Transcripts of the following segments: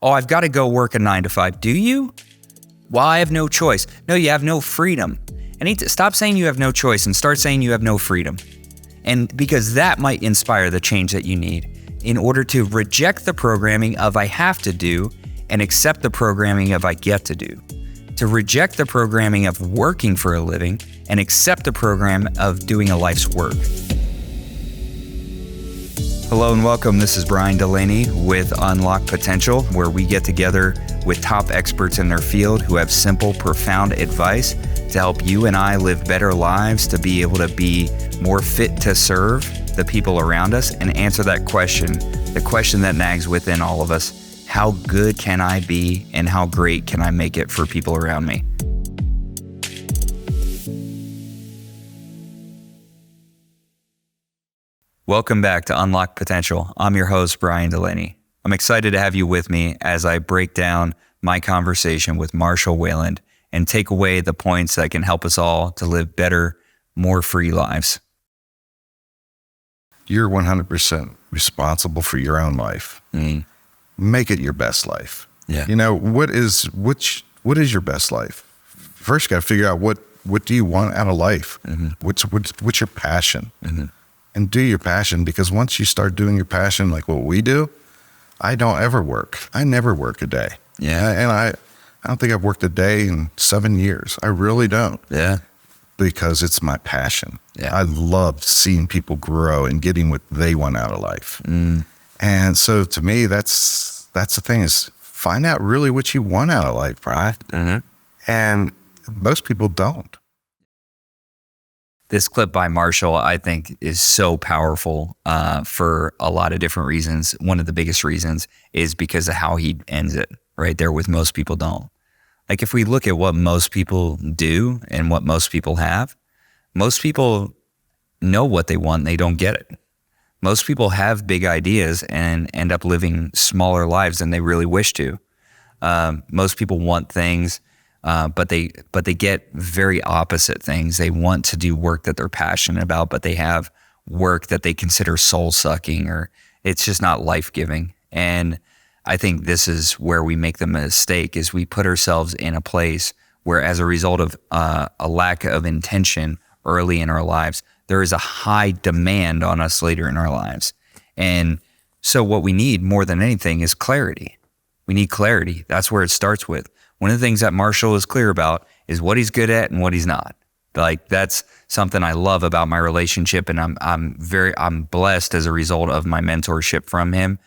Oh, I've got to go work a 9 to 5. Do you? Well, I have no choice. No, you have no freedom. And stop saying you have no choice and start saying you have no freedom. And because that might inspire the change that you need in order to reject the programming of I have to do and accept the programming of I get to do. To reject the programming of working for a living and accept the program of doing a life's work. Hello and welcome. This is Brian Delaney with Unlock Potential, where we get together with top experts in their field who have simple, profound advice to help you and I live better lives, to be able to be more fit to serve the people around us and answer that question, the question that nags within all of us. How good can I be and how great can I make it for people around me? Welcome back to Unlock Potential. I'm your host, Brian Delaney. I'm excited to have you with me as I break down my conversation with Marshall Wayland and take away the points that can help us all to live better, more free lives. You're 100% responsible for your own life. Make it your best life. Yeah. You know, what is your best life? First, you got to figure out what do you want out of life? What's your passion? And do your passion, because once you start doing your passion like what we do, I don't ever work. I never work a day. Yeah. And I don't think I've worked a day in 7 years. I really don't. Yeah. Because it's my passion. Yeah. I love seeing people grow and getting what they want out of life. And so to me, that's the thing, is find out really what you want out of life, right? And most people don't. This clip by Marshall, I think, is so powerful for a lot of different reasons. One of the biggest reasons is because of how he ends it right there with most people don't. Like, if we look at what most people do and what most people have, most people know what they want and they don't get it. Most people have big ideas and end up living smaller lives than they really wish to. Most people want things, but they get very opposite things. They want to do work that they're passionate about, but they have work that they consider soul-sucking, or it's just not life-giving. And I think this is where we make the mistake, is we put ourselves in a place where, as a result of a lack of intention early in our lives, there is a high demand on us later in our lives. And so what we need more than anything is clarity. We need clarity. That's where it starts with. One of the things that Marshall is clear about is what he's good at and what he's not. Like, that's something I love about my relationship, and I'm blessed as a result of my mentorship from him,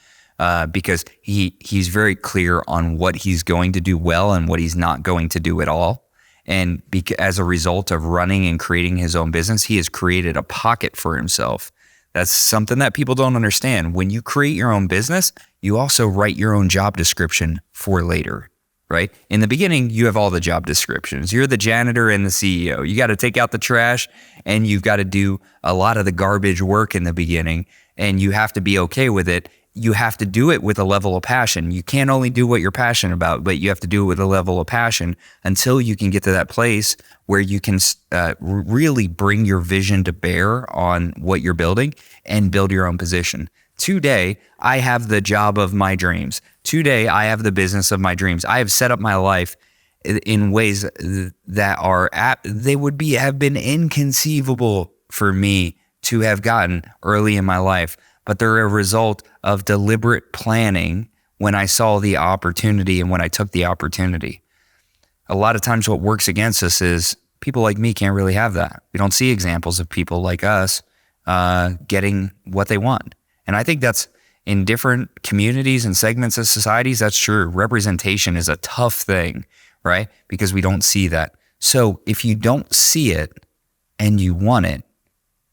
because he's very clear on what he's going to do well and what he's not going to do at all. And as a result of running and creating his own business, he has created a pocket for himself. That's something that people don't understand. When you create your own business, you also write your own job description for later. Right? In the beginning, you have all the job descriptions. You're the janitor and the CEO. You got to take out the trash, and you've got to do a lot of the garbage work in the beginning, and you have to be okay with it. You have to do it with a level of passion. You can't only do what you're passionate about, but you have to do it with a level of passion until you can get to that place where you can really bring your vision to bear on what you're building and build your own position. Today, I have the job of my dreams. Today, I have the business of my dreams. I have set up my life in ways that have been inconceivable for me to have gotten early in my life, but they're a result of deliberate planning when I saw the opportunity and when I took the opportunity. A lot of times what works against us is people like me can't really have that. We don't see examples of people like us getting what they want. And I think that's in different communities and segments of societies, that's true. Representation is a tough thing, right? Because we don't see that. So if you don't see it and you want it,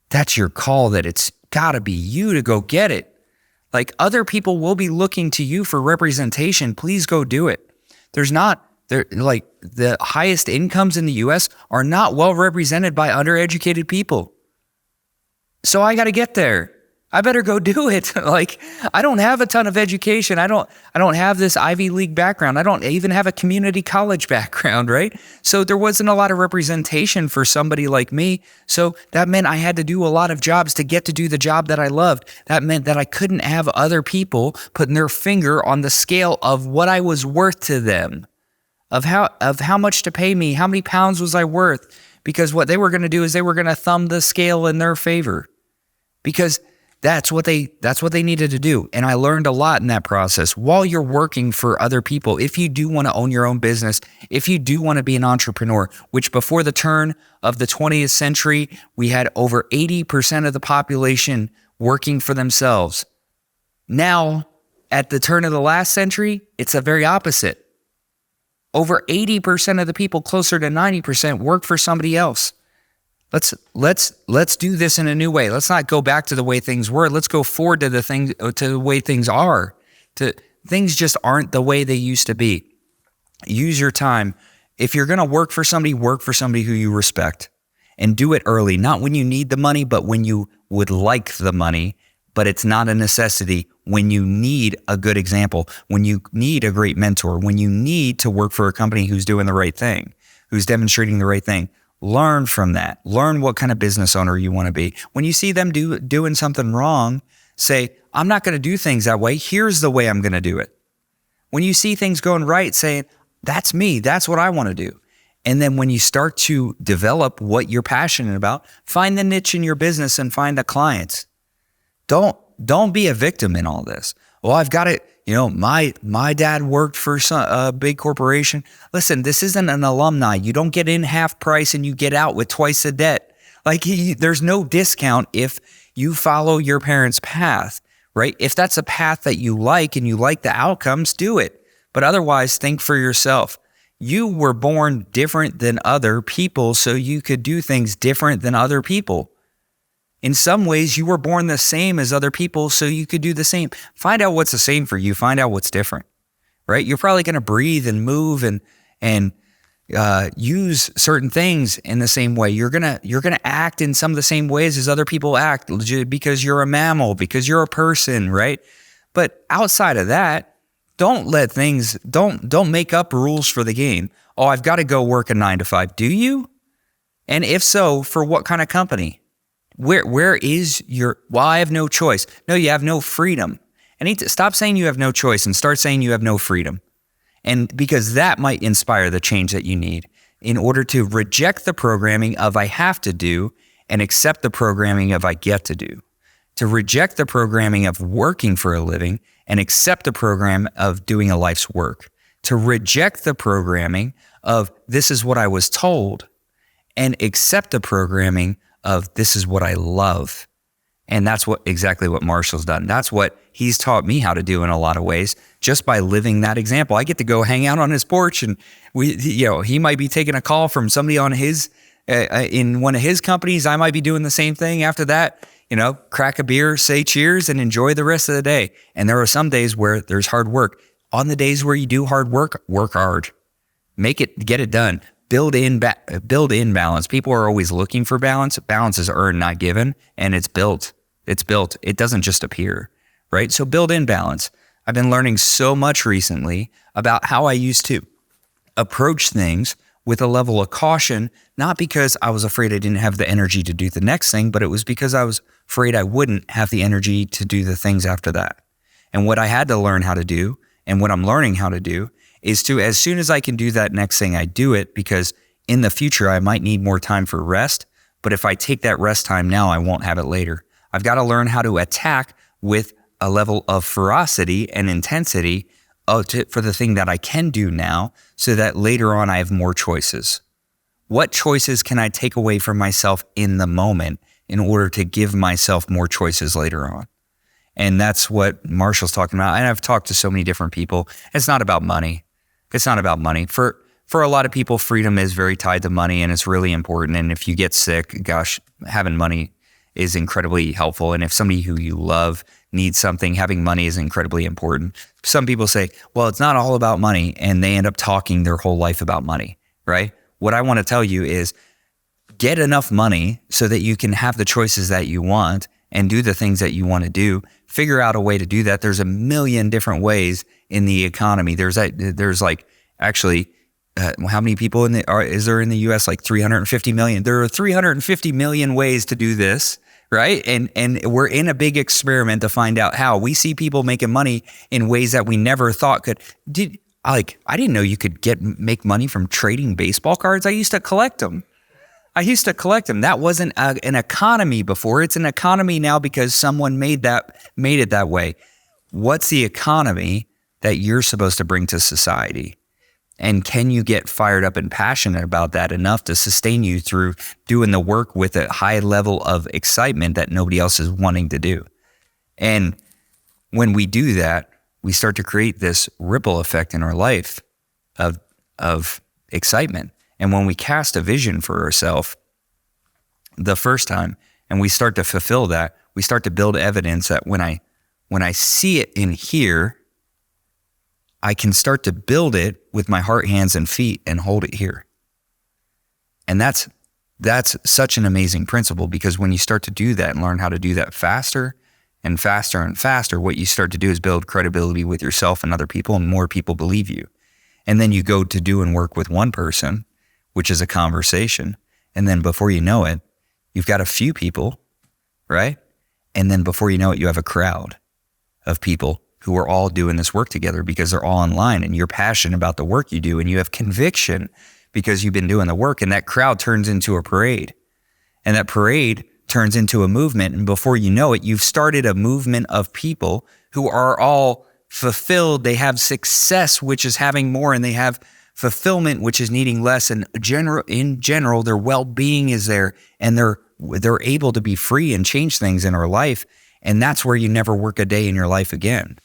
that's your call, that it's gotta be you to go get it. Like, other people will be looking to you for representation. Please go do it. Like, the highest incomes in the US are not well represented by undereducated people. So I gotta get there. I better go do it. Like, I don't have a ton of education. I don't have this Ivy League background. I don't even have a community college background, right? So there wasn't a lot of representation for somebody like me. So that meant I had to do a lot of jobs to get to do the job that I loved. That meant that I couldn't have other people putting their finger on the scale of what I was worth to them, of how much to pay me, how many pounds was I worth, because what they were going to do is they were going to thumb the scale in their favor, because that's what they needed to do. And I learned a lot in that process. While you're working for other people, if you do want to own your own business, if you do want to be an entrepreneur, which before the turn of the 20th century, we had over 80% of the population working for themselves. Now, at the turn of the last century, it's the very opposite. Over 80% of the people, closer to 90%, work for somebody else. Let's do this in a new way. Let's not go back to the way things were. Let's go forward to the way things are. Things just aren't the way they used to be. Use your time. If you're going to work for somebody who you respect, and do it early, not when you need the money, but when you would like the money, but it's not a necessity. When you need a good example, when you need a great mentor, when you need to work for a company who's doing the right thing, who's demonstrating the right thing. Learn from that. Learn what kind of business owner you want to be. When you see them doing something wrong, say, I'm not going to do things that way. Here's the way I'm going to do it. When you see things going right, say, that's me. That's what I want to do. And then when you start to develop what you're passionate about, find the niche in your business and find the clients. Don't be a victim in all this. Well, I've got it. My dad worked for a big corporation. Listen, this isn't an alumni. You don't get in half price and you get out with twice the debt. Like, there's no discount if you follow your parents' path, right? If that's a path that you like and you like the outcomes, do it. But otherwise, think for yourself. You were born different than other people, so you could do things different than other people. In some ways, you were born the same as other people, so you could do the same. Find out what's the same for you. Find out what's different, right? You're probably going to breathe and move and use certain things in the same way. You're gonna act in some of the same ways as other people act, because you're a mammal, because you're a person, right? But outside of that, don't make up rules for the game. Oh, I've got to go work a 9 to 5. Do you? And if so, for what kind of company? Where is your, well, I have no choice. No, you have no freedom. And stop saying you have no choice and start saying you have no freedom. And because that might inspire the change that you need in order to reject the programming of I have to do and accept the programming of I get to do. To reject the programming of working for a living and accept the program of doing a life's work. To reject the programming of this is what I was told and accept the programming of this is what I love. And that's exactly what Marshall's done. That's what he's taught me how to do in a lot of ways, just by living that example. I get to go hang out on his porch, and he might be taking a call from somebody on his in one of his companies. I might be doing the same thing. After that, crack a beer, say cheers, and enjoy the rest of the day. And there are some days where there's hard work. On the days where you do hard work, work hard. Get it done. Build in balance. People are always looking for balance. Balance is earned, not given, and it's built. It's built. It doesn't just appear, right? So build in balance. I've been learning so much recently about how I used to approach things with a level of caution, not because I was afraid I didn't have the energy to do the next thing, but it was because I was afraid I wouldn't have the energy to do the things after that. And what I had to learn how to do, and what I'm learning how to do, is to, as soon as I can do that next thing, I do it, because in the future, I might need more time for rest. But if I take that rest time now, I won't have it later. I've got to learn how to attack with a level of ferocity and intensity for the thing that I can do now, so that later on I have more choices. What choices can I take away from myself in the moment in order to give myself more choices later on? And that's what Marshall's talking about. And I've talked to so many different people. It's not about money. It's not about money. For a lot of people, freedom is very tied to money, and it's really important. And if you get sick, gosh, having money is incredibly helpful. And if somebody who you love needs something, having money is incredibly important. Some people say, well, it's not all about money, and they end up talking their whole life about money, right? What I want to tell you is get enough money so that you can have the choices that you want and do the things that you want to do. Figure out a way to do that. There's a million different ways in the economy. There's like actually, how many people is there in the U.S.? Like 350 million. There are 350 million ways to do this, right? And we're in a big experiment to find out how. We see people making money in ways that we never thought could. I didn't know you could make money from trading baseball cards. I used to collect them. That wasn't an economy before. It's an economy now because someone made it that way. What's the economy that you're supposed to bring to society? And can you get fired up and passionate about that enough to sustain you through doing the work with a high level of excitement that nobody else is wanting to do? And when we do that, we start to create this ripple effect in our life of excitement. And when we cast a vision for ourselves the first time and we start to fulfill that, we start to build evidence that when I see it in here, I can start to build it with my heart, hands, and feet and hold it here. And that's such an amazing principle, because when you start to do that and learn how to do that faster and faster and faster, what you start to do is build credibility with yourself and other people, and more people believe you. And then you go to do and work with one person, which is a conversation. And then before you know it, you've got a few people, right? And then before you know it, you have a crowd of people who are all doing this work together because they're all online, and you're passionate about the work you do, and you have conviction because you've been doing the work, and that crowd turns into a parade, and that parade turns into a movement. And before you know it, you've started a movement of people who are all fulfilled. They have success, which is having more, and they have fulfillment, which is needing less. And in general, their well-being is there, and they're able to be free and change things in our life. And that's where you never work a day in your life again.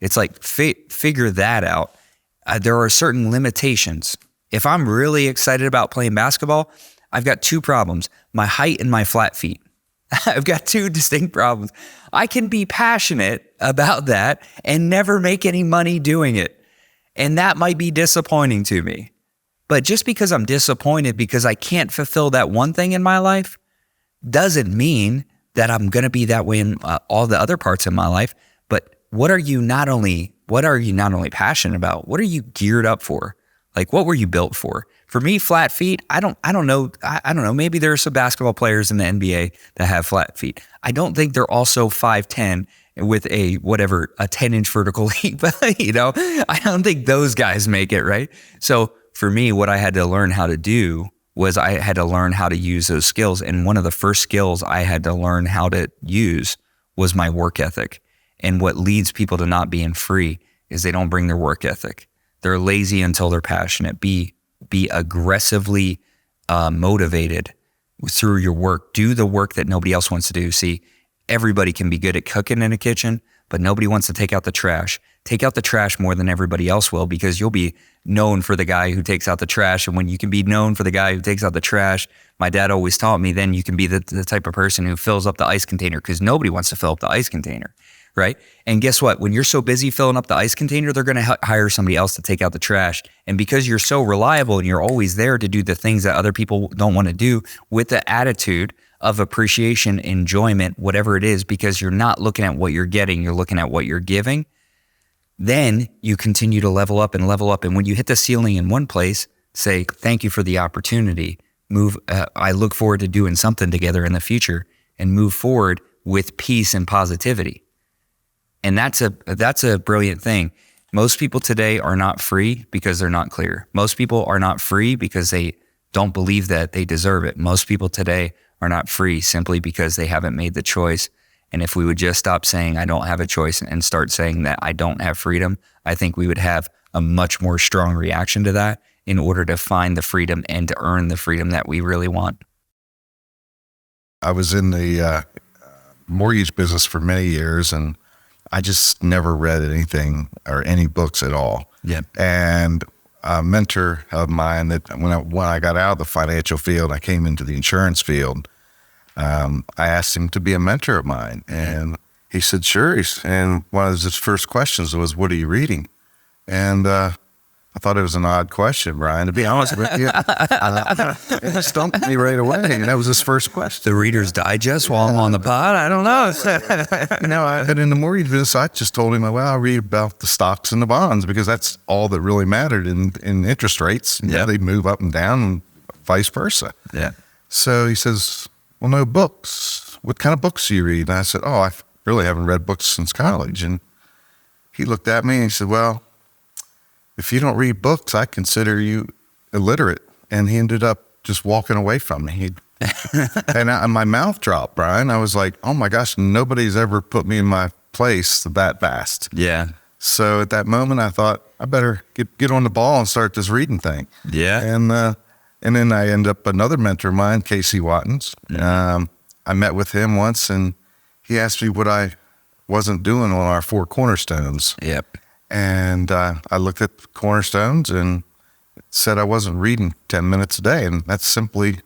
It's like, figure that out. There are certain limitations. If I'm really excited about playing basketball, I've got two problems: my height and my flat feet. I've got two distinct problems. I can be passionate about that and never make any money doing it. And that might be disappointing to me. But just because I'm disappointed because I can't fulfill that one thing in my life doesn't mean that I'm going to be that way in all the other parts of my life. But what are you not only passionate about? What are you geared up for? Like, what were you built for? For me, flat feet, I don't know. I don't know. Maybe there are some basketball players in the NBA that have flat feet. I don't think they're also 5'10" with a 10-inch vertical leap. I don't think those guys make it, right? So for me, what I had to learn how to do was I had to learn how to use those skills. And one of the first skills I had to learn how to use was my work ethic. And what leads people to not being free is they don't bring their work ethic. They're lazy until they're passionate. Be aggressively motivated through your work. Do the work that nobody else wants to do. See, everybody can be good at cooking in a kitchen, but nobody wants to take out the trash. Take out the trash more than everybody else will, because you'll be known for the guy who takes out the trash. And when you can be known for the guy who takes out the trash, my dad always taught me, then you can be the type of person who fills up the ice container, because nobody wants to fill up the ice container, right? And guess what? When you're so busy filling up the ice container, they're going to hire somebody else to take out the trash. And because you're so reliable and you're always there to do the things that other people don't want to do, with the attitude of appreciation, enjoyment, whatever it is, because you're not looking at what you're getting, you're looking at what you're giving, then you continue to level up and level up. And when you hit the ceiling in one place, say, thank you for the opportunity. I look forward to doing something together in the future, and move forward with peace and positivity. And that's a brilliant thing. Most people today are not free because they're not clear. Most people are not free because they don't believe that they deserve it. Most people today are not free simply because they haven't made the choice. And if we would just stop saying, I don't have a choice, and start saying that I don't have freedom, I think we would have a much more strong reaction to that in order to find the freedom and to earn the freedom that we really want. I was in the mortgage business for many years, and I just never read anything or any books at all. Yeah. And a mentor of mine, that when I got out of the financial field, I came into the insurance field. I asked him to be a mentor of mine, and he said, sure. And one of his first questions was, what are you reading? And I thought it was an odd question, Brian, to be honest with you. It stumped me right away. And that was his first question. The Reader's Digest while I'm on the pod? I don't know. But in the mortgage business, I just told him, well, I read about the stocks and the bonds because that's all that really mattered in interest rates. Yeah. They move up and down and vice versa. Yeah. So he says, well, no books. What kind of books do you read? And I said, I really haven't read books since college. And he looked at me and he said, well, if you don't read books, I consider you illiterate. And he ended up just walking away from me. And my mouth dropped, Brian. I was like, oh my gosh, nobody's ever put me in my place that fast. Yeah. So at that moment, I thought, I better get on the ball and start this reading thing. Yeah. And then I ended up another mentor of mine, Casey Watkins. Mm-hmm. I met with him once, and he asked me what I wasn't doing on our 4 cornerstones. Yep. And I looked at the cornerstones and said I wasn't reading 10 minutes a day. And that's simply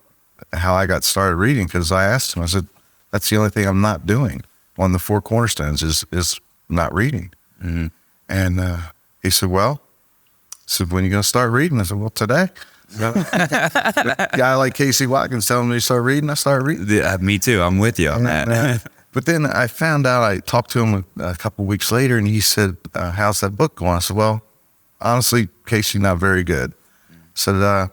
how I got started reading, because I asked him, I said, that's the only thing I'm not doing on the 4 cornerstones is not reading. Mm-hmm. And he said, when are you going to start reading? I said, well, today. A guy like Casey Watkins telling me to start reading, I started reading. Yeah, me too. I'm with you on that. But then I found out, I talked to him a couple of weeks later, and he said, how's that book going? I said, well, honestly, Casey, not very good. I said,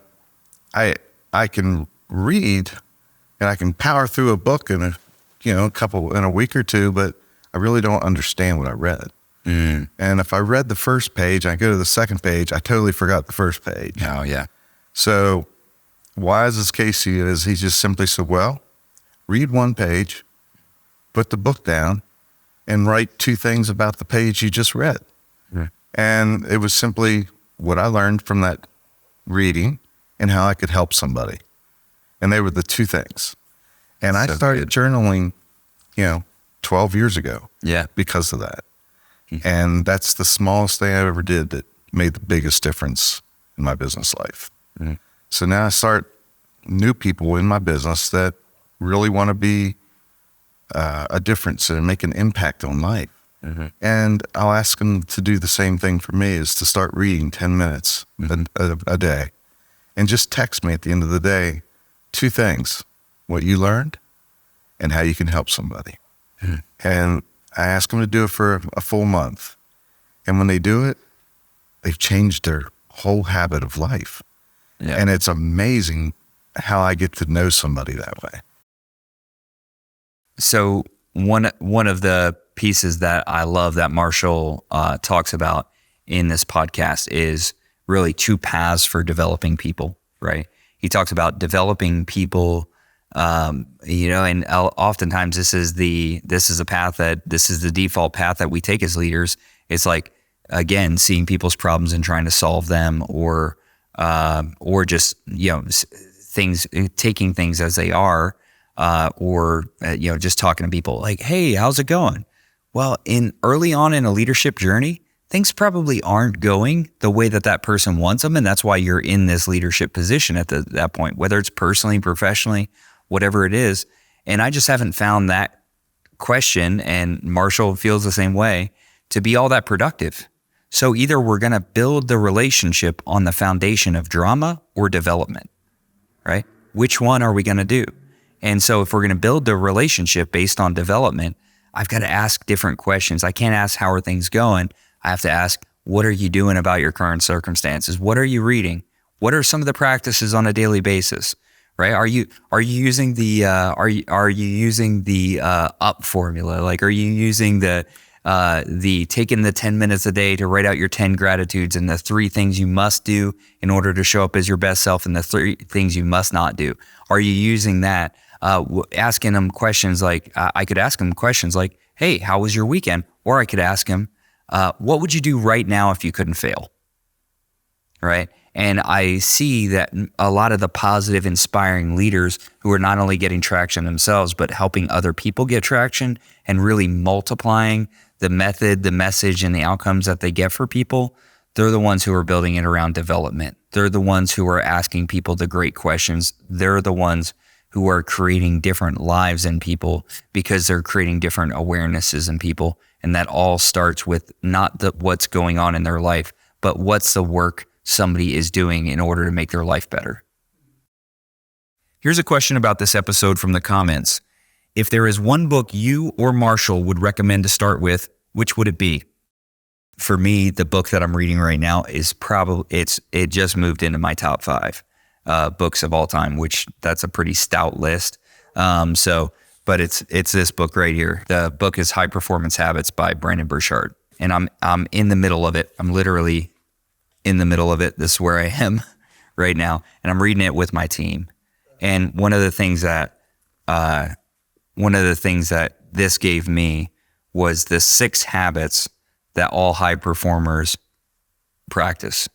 I can read and I can power through a book in a week or two, but I really don't understand what I read. Mm. And if I read the first page, I go to the second page, I totally forgot the first page. Oh, yeah. So wise as Casey is, he just simply said, well, read 1 page, put the book down, and write 2 things about the page you just read. Mm. And it was simply what I learned from that reading and how I could help somebody. And they were the 2 things. And I started journaling, 12 years ago. Yeah. Because of that. Mm-hmm. And that's the smallest thing I ever did that made the biggest difference in my business life. Mm-hmm. So now I start new people in my business that really want to be a difference and make an impact on life. Mm-hmm. And I'll ask them to do the same thing for me, is to start reading 10 minutes a day. And just text me at the end of the day 2 things, what you learned and how you can help somebody. Mm-hmm. And I ask them to do it for a full month. And when they do it, they've changed their whole habit of life. Yeah. And it's amazing how I get to know somebody that way. So one of the pieces that I love that Marshall talks about in this podcast is really 2 paths for developing people, right? He talks about developing people, and oftentimes this is the default path that we take as leaders. It's like, again, seeing people's problems and trying to solve them, or just, taking things as they are, just talking to people like, hey, how's it going? Well, early on in a leadership journey, things probably aren't going the way that person wants them. And that's why you're in this leadership position at that point, whether it's personally, professionally, whatever it is. And I just haven't found that question, and Marshall feels the same way, to be all that productive. So either we're going to build the relationship on the foundation of drama or development, right? Which one are we going to do? And so if we're going to build the relationship based on development, I've got to ask different questions. I can't ask, how are things going? I have to ask, what are you doing about your current circumstances? What are you reading? What are some of the practices on a daily basis? Right? Are you using the UP formula? Like, are you using the taking the 10 minutes a day to write out your 10 gratitudes and the 3 things you must do in order to show up as your best self, and the 3 things you must not do? Are you using that? Asking them questions like, I could ask them questions like, hey, how was your weekend? Or I could ask him, what would you do right now if you couldn't fail? Right? And I see that a lot of the positive, inspiring leaders who are not only getting traction themselves, but helping other people get traction and really multiplying the method, the message, and the outcomes that they get for people, they're the ones who are building it around development. They're the ones who are asking people the great questions. They're the ones who are creating different lives in people because they're creating different awarenesses in people. And that all starts with not what's going on in their life, but what's the work somebody is doing in order to make their life better. Here's a question about this episode from the comments. If there is one book you or Marshall would recommend to start with, which would it be? For me, the book that I'm reading right now is it just moved into my top 5 books of all time, which that's a pretty stout list. But it's this book right here. The book is High Performance Habits by Brendon Burchard. And I'm in the middle of it. I'm literally in the middle of it. This is where I am right now. And I'm reading it with my team. And one of the things that this gave me was the 6 habits that all high performers practice.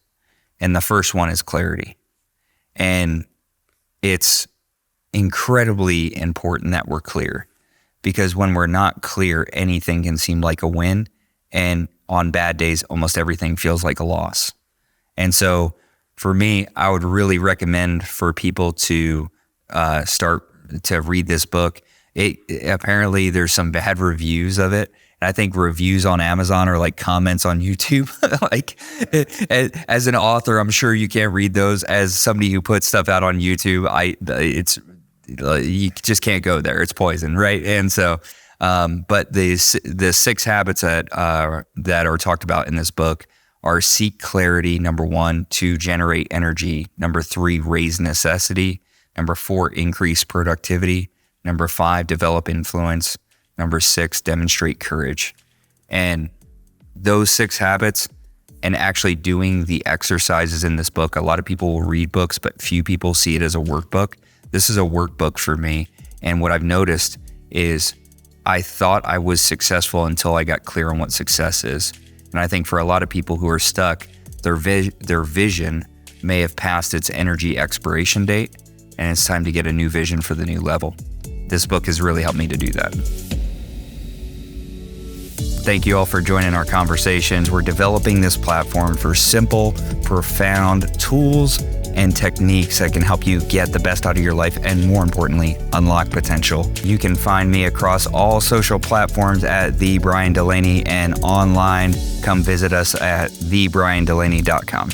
And the first one is clarity. And it's incredibly important that we're clear, because when we're not clear, anything can seem like a win. And on bad days, almost everything feels like a loss. And so for me, I would really recommend for people to start to read this book. Apparently there's some bad reviews of it. And I think reviews on Amazon are like comments on YouTube. Like as an author, I'm sure you can't read those. As somebody who puts stuff out on YouTube, you just can't go there. It's poison, right? And so, but the 6 habits that are talked about in this book are: seek clarity, number 1; 2, generate energy; number 3, raise necessity; number 4, increase productivity; number 5, develop influence; number 6, demonstrate courage. And those 6 habits, and actually doing the exercises in this book, a lot of people will read books, but few people see it as a workbook. This is a workbook for me. And what I've noticed is I thought I was successful until I got clear on what success is. And I think for a lot of people who are stuck, their vision may have passed its energy expiration date, and it's time to get a new vision for the new level. This book has really helped me to do that. Thank you all for joining our conversations. We're developing this platform for simple, profound tools and techniques that can help you get the best out of your life and, more importantly, unlock potential. You can find me across all social platforms at The Brian Delaney, and online, come visit us at thebriandelaney.com.